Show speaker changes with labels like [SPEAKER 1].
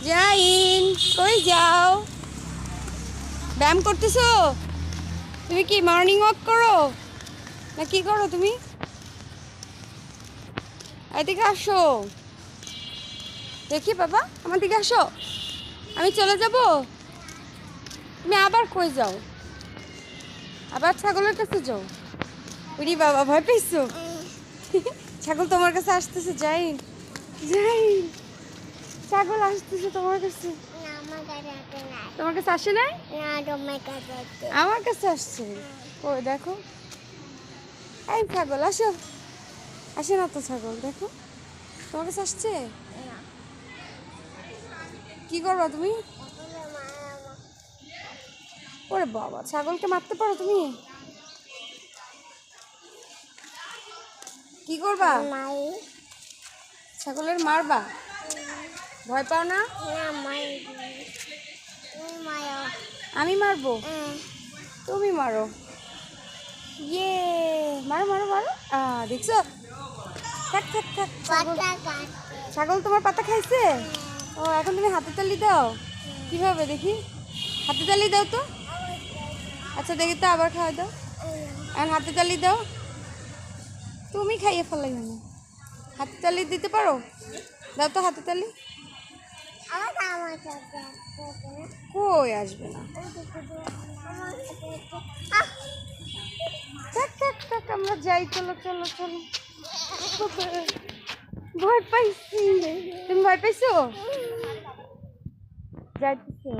[SPEAKER 1] জাইন কই যাও? ব্যায়াম করতেছো? তুমি কি মর্নিং ওয়াক করো না কি করো তুমি? এদিকে আসো দেখি বাবা, আমার দিকে আসো। আমি চলে যাব। তুমি আবার কই যাও? আবার ছাগলের কাছে যাও? উরি বাবা, ভয় পেয়েছো? ছাগল তোমার কাছে আসতেছে। জাইন জাইন, ছাগল আসতেছে তোমার কাছে। তোমার কাছে আসে নাই? আমার কাছে আসছে। ওই দেখো, এই ছাগল আসো। আসে না তো ছাগল, দেখো তোমার কাছে আসছে। কি করবা তুমি? ওরে বাবা, ছাগলকে মারতে পারো তুমি? কি করবা? ছাগলের মারবা? ভয় পাও না? আমি মারবো? তুমি মারো। ইয়ে, মারো মারো মারো। দেখছো? থাক থাক থাক। ছাগল তোমার পাতা খাইছে? ও, এখন তুমি হাতে তালি দাও। কিভাবে দেখি? হাতে তালি দাও তো। আচ্ছা দেখি তো, আবার খাওয়া দাও। এখন হাতে তালি দাও। তুমি খাইয়ে ফেলাই না। হাতে তালি দিতে পারো? দাও তো হাতে তালি। কই আসবে না। থাক থাক থাক, আমরা যাই। চলো চলো চলো। ভয় পাইছি। তুমি ভয় পাইছো? যাইতেছো?